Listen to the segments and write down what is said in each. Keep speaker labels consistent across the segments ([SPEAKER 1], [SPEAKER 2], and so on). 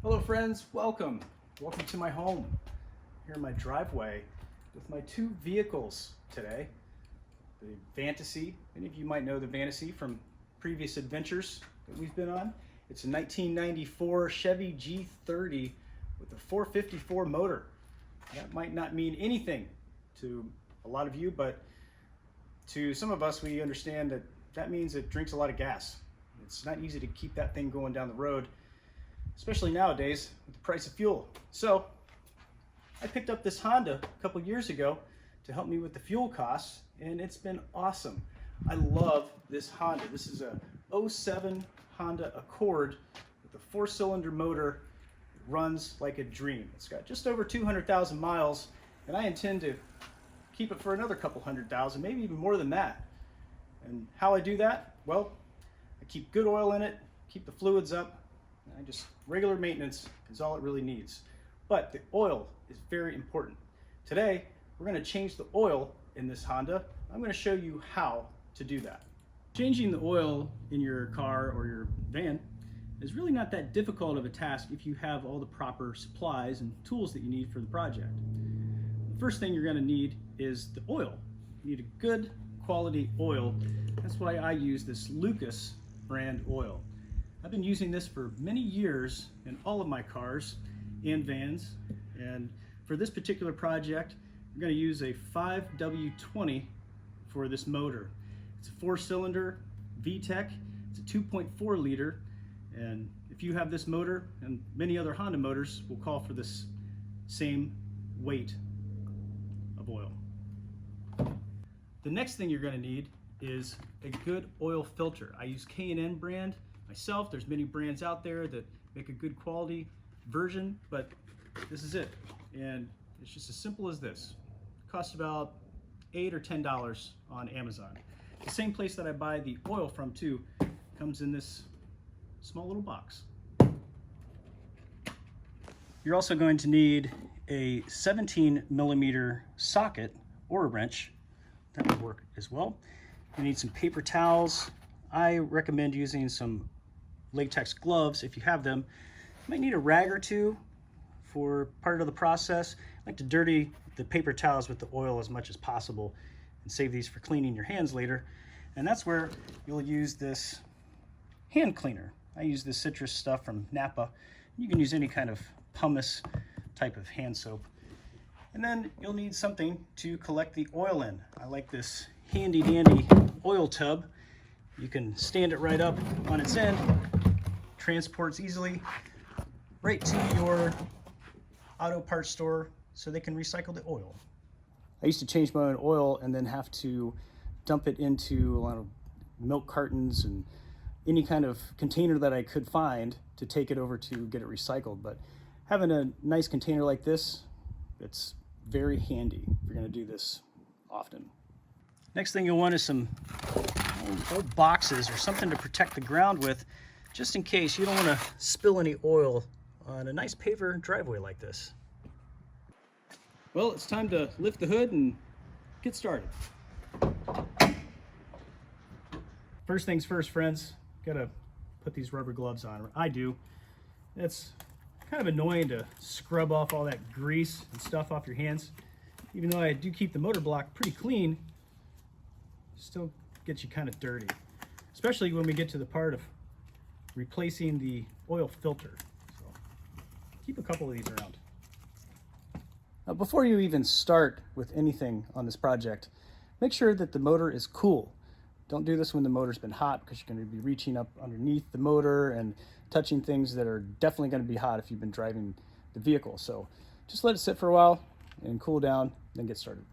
[SPEAKER 1] Hello friends, welcome to my home, here in my driveway with my two vehicles today. The Fantasy, many of you might know the Fantasy from previous adventures that we've been on. It's a 1994 Chevy G30 with a 454 motor. That might not mean anything to a lot of you, but to some of us, we understand that that means it drinks a lot of gas. It's not easy to keep that thing going down the road, especially nowadays with the price of fuel. So I picked up this Honda a couple years ago to help me with the fuel costs, and it's been awesome. I love this Honda. This is a 07 Honda Accord with a 4-cylinder motor. It runs like a dream. It's got just over 200,000 miles, and I intend to keep it for another couple 100,000, maybe even more than that. And how I do that? Well, I keep good oil in it, keep the fluids up. Regular maintenance is all it really needs. But the oil is very important. Today, we're going to change the oil in this Honda. I'm going to show you how to do that. Changing the oil in your car or your van is really not that difficult of a task if you have all the proper supplies and tools that you need for the project. The first thing you're going to need is the oil. You need a good quality oil. That's why I use this Lucas brand oil. I've been using this for many years in all of my cars and vans, and for this particular project I'm going to use a 5W20 for this motor. It's a 4-cylinder VTEC. It's a 2.4 liter, and if you have this motor, and many other Honda motors will call for this same weight of oil. The next thing you're going to need is a good oil filter. I use K&N brand myself. There's many brands out there that make a good quality version, but this is it. And it's just as simple as this. It costs about $8 or $10 on Amazon. The same place that I buy the oil from too comes in this small little box. You're also going to need a 17mm socket or a wrench. That would work as well. You need some paper towels. I recommend using some latex gloves if you have them. You might need a rag or two for part of the process. I like to dirty the paper towels with the oil as much as possible and save these for cleaning your hands later. And that's where you'll use this hand cleaner. I use this citrus stuff from Napa. You can use any kind of pumice type of hand soap. And then you'll need something to collect the oil in. I like this handy dandy oil tub. You can stand it right up on its end, transports easily right to your auto parts store so they can recycle the oil. I used to change my own oil and then have to dump it into a lot of milk cartons and any kind of container that I could find to take it over to get it recycled. But having a nice container like this, it's very handy if you're going to do this often. Next thing you'll want is some old boxes or something to protect the ground with, just in case you don't want to spill any oil on a nice paver driveway like this. Well, it's time to lift the hood and get started. First things first, friends, gotta put these rubber gloves on. I do. It's kind of annoying to scrub off all that grease and stuff off your hands. Even though I do keep the motor block pretty clean, still gets you kind of dirty, especially when we get to the part of replacing the oil filter. So keep a couple of these around. Now, before you even start with anything on this project, make sure that the motor is cool. Don't do this when the motor's been hot, because you're going to be reaching up underneath the motor and touching things that are definitely going to be hot if you've been driving the vehicle. So just let it sit for a while and cool down, then get started.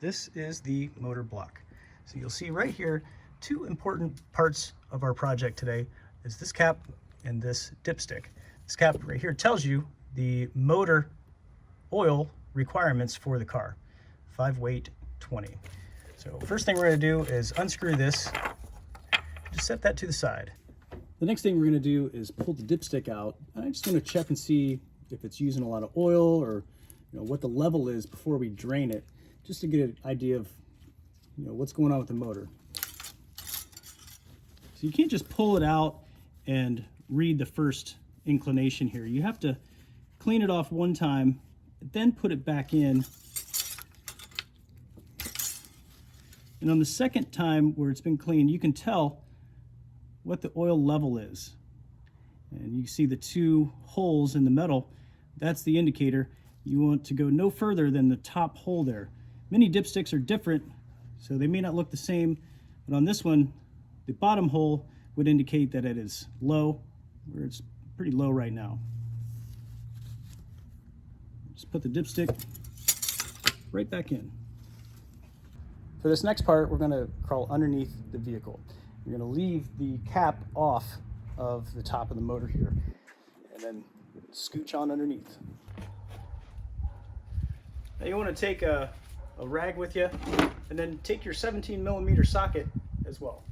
[SPEAKER 1] This is the motor block. So you'll see right here, two important parts of our project today is this cap and this dipstick. This cap right here tells you the motor oil requirements for the car, 5 weight 20. So first thing we're going to do is unscrew this, just set that to the side. The next thing we're going to do is pull the dipstick out. I just want to check and see if it's using a lot of oil or what the level is before we drain it, just to get an idea of what's going on with the motor. So you can't just pull it out and read the first inclination here. You have to clean it off one time, then put it back in. And on the second time where it's been cleaned, you can tell what the oil level is. And you see the two holes in the metal. That's the indicator. You want to go no further than the top hole there. Many dipsticks are different, so they may not look the same, but on this one, the bottom hole would indicate that it is low, where it's pretty low right now. Just put the dipstick right back in. For this next part, we're going to crawl underneath the vehicle. You're going to leave the cap off of the top of the motor here, and then scooch on underneath. Now you want to take a rag with you, and then take your 17mm socket as well.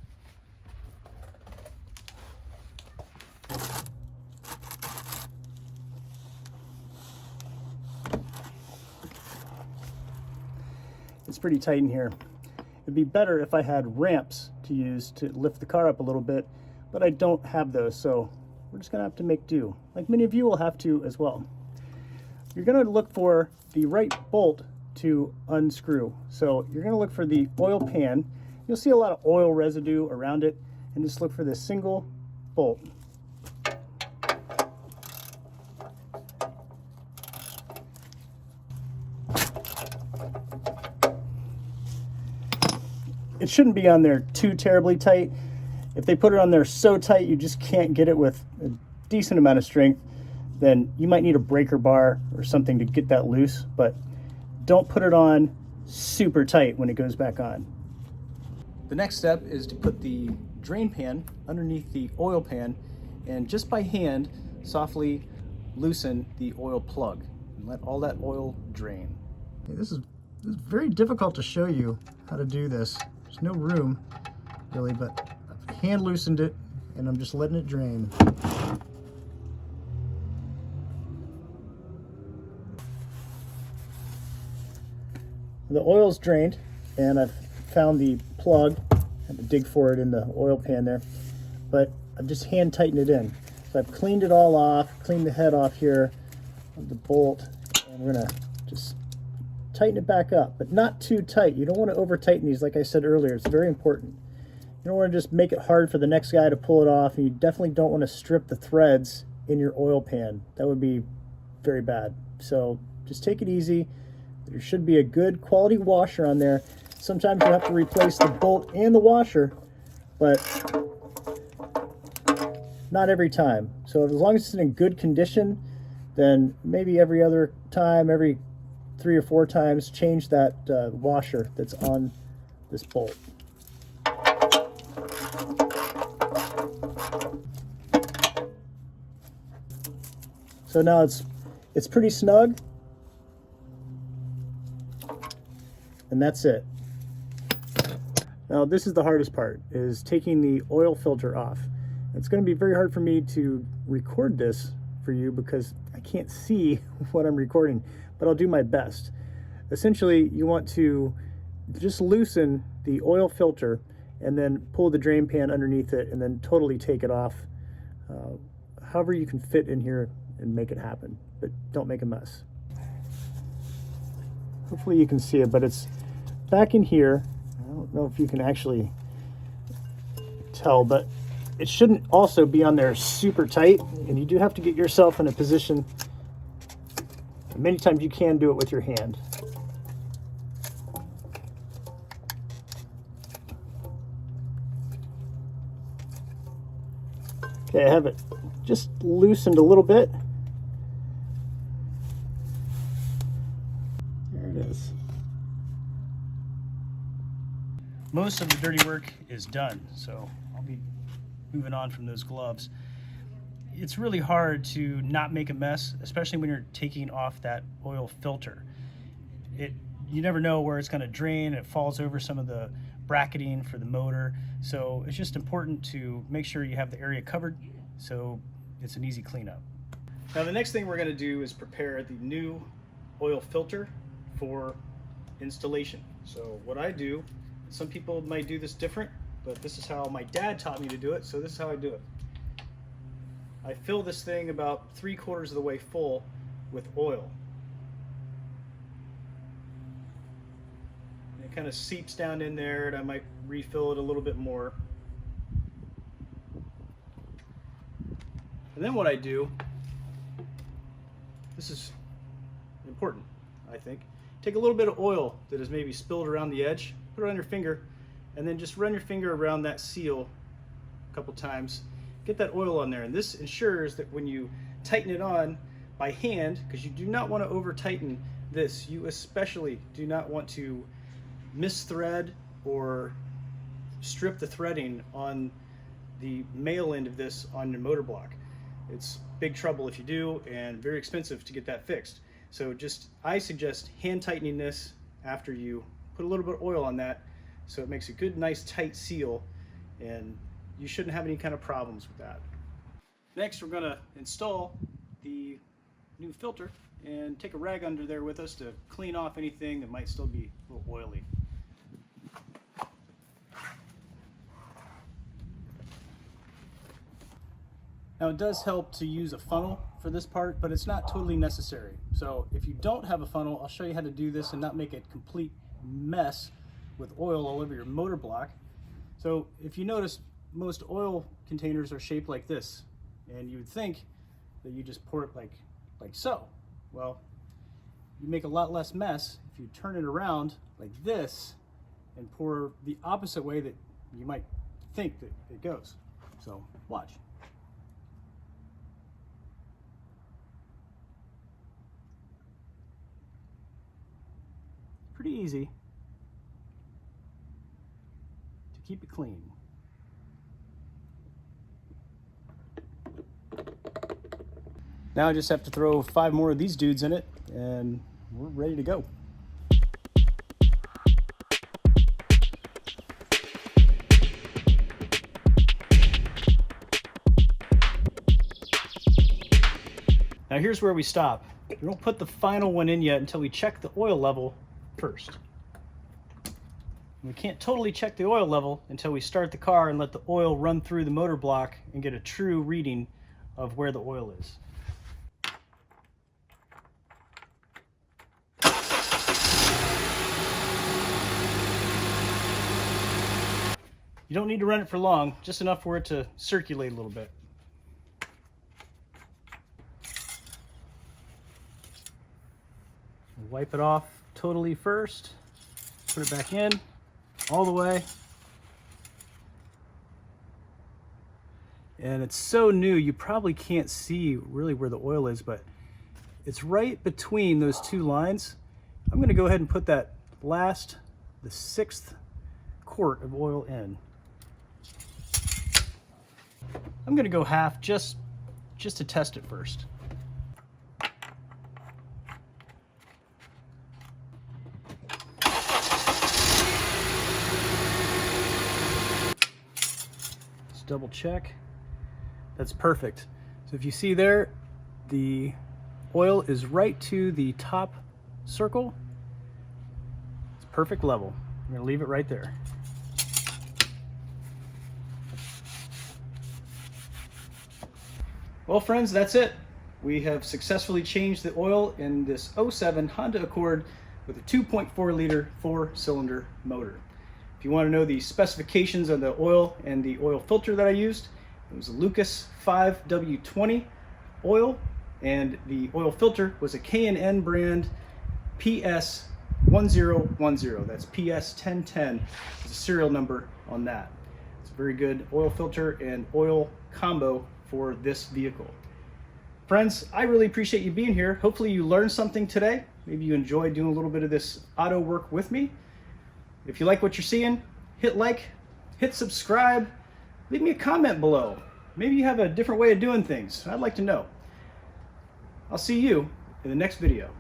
[SPEAKER 1] It's pretty tight in here. It'd be better if I had ramps to use to lift the car up a little bit, but I don't have those, so we're just gonna have to make do, like many of you will have to as well. You're gonna look for the right bolt to unscrew. So you're gonna look for the oil pan. You'll see a lot of oil residue around it, and just look for this single bolt. It shouldn't be on there too terribly tight. If they put it on there so tight you just can't get it with a decent amount of strength, then you might need a breaker bar or something to get that loose, but don't put it on super tight when it goes back on. The next step is to put the drain pan underneath the oil pan, and just by hand softly loosen the oil plug and let all that oil drain. Okay, this is very difficult to show you how to do this. There's no room really, but I've hand loosened it and I'm just letting it drain. The oil's drained, and I've found the plug. I had to dig for it in the oil pan there, but I've just hand tightened it in. So I've cleaned it all off, cleaned the head off here of the bolt, and we're gonna just tighten it back up, but not too tight. You don't want to over tighten these, like I said earlier. It's very important. You don't want to just make it hard for the next guy to pull it off, and you definitely don't want to strip the threads in your oil pan. That would be very bad. So just take it easy. There should be a good quality washer on there. Sometimes you have to replace the bolt and the washer, but not every time. So as long as it's in good condition, then maybe every other time, every 3 or 4 times, change that washer that's on this bolt. So now it's pretty snug, and that's it. Now this is the hardest part, is taking the oil filter off. It's going to be very hard for me to record this for you because I can't see what I'm recording, but I'll do my best. Essentially, you want to just loosen the oil filter and then pull the drain pan underneath it and then totally take it off. However you can fit in here and make it happen, but don't make a mess. Hopefully you can see it, but it's back in here. I don't know if you can actually tell, but it shouldn't also be on there super tight, and you do have to get yourself in a position. Many times you can do it with your hand. Okay, I have it just loosened a little bit. There it is. Most of the dirty work is done, so I'll be moving on from those gloves. It's really hard to not make a mess, especially when you're taking off that oil filter. You never know where it's going to drain. It falls over some of the bracketing for the motor, so it's just important to make sure you have the area covered so it's an easy cleanup. Now the next thing we're going to do is prepare the new oil filter for installation. So what I do, some people might do this different, but this is how my dad taught me to do it, so this is how I do it. I fill this thing about 3/4 of the way full with oil. And it kind of seeps down in there, and I might refill it a little bit more. And then what I do, this is important, I think. Take a little bit of oil that is maybe spilled around the edge, put it on your finger, and then just run your finger around that seal a couple times. Get that oil on there, and this ensures that when you tighten it on by hand, because you do not want to over tighten this, you especially do not want to misthread or strip the threading on the male end of this on your motor block. It's big trouble if you do, and very expensive to get that fixed. So I suggest hand tightening this after you put a little bit of oil on that, so it makes a good, nice, tight seal, and you shouldn't have any kind of problems with that. Next, we're going to install the new filter and take a rag under there with us to clean off anything that might still be a little oily. Now, it does help to use a funnel for this part, but it's not totally necessary. So if you don't have a funnel, I'll show you how to do this and not make a complete mess with oil all over your motor block. So if you notice, most oil containers are shaped like this, and you would think that you just pour it like so. Well, you make a lot less mess if you turn it around like this and pour the opposite way that you might think that it goes. So watch. Pretty easy to keep it clean. Now I just have to throw 5 more of these dudes in it, and we're ready to go. Now here's where we stop. We don't put the final one in yet until we check the oil level first. We can't totally check the oil level until we start the car and let the oil run through the motor block and get a true reading of where the oil is. You don't need to run it for long, just enough for it to circulate a little bit. Wipe it off totally first, put it back in all the way. And it's so new, you probably can't see really where the oil is, but it's right between those two lines. I'm going to go ahead and put that the 6th quart of oil in. I'm going to go half just to test it first. Double check. That's perfect. So if you see there, the oil is right to the top circle. It's perfect level. I'm going to leave it right there. Well, friends, that's it. We have successfully changed the oil in this 07 Honda Accord with a 2.4 liter 4-cylinder motor. If you want to know the specifications of the oil and the oil filter that I used, it was a Lucas 5W20 oil, and the oil filter was a K&N brand PS-1010. That's PS-1010 is a serial number on that. It's a very good oil filter and oil combo for this vehicle. Friends, I really appreciate you being here. Hopefully you learned something today. Maybe you enjoyed doing a little bit of this auto work with me. If you like what you're seeing, hit like, hit subscribe, leave me a comment below. Maybe you have a different way of doing things. I'd like to know. I'll see you in the next video.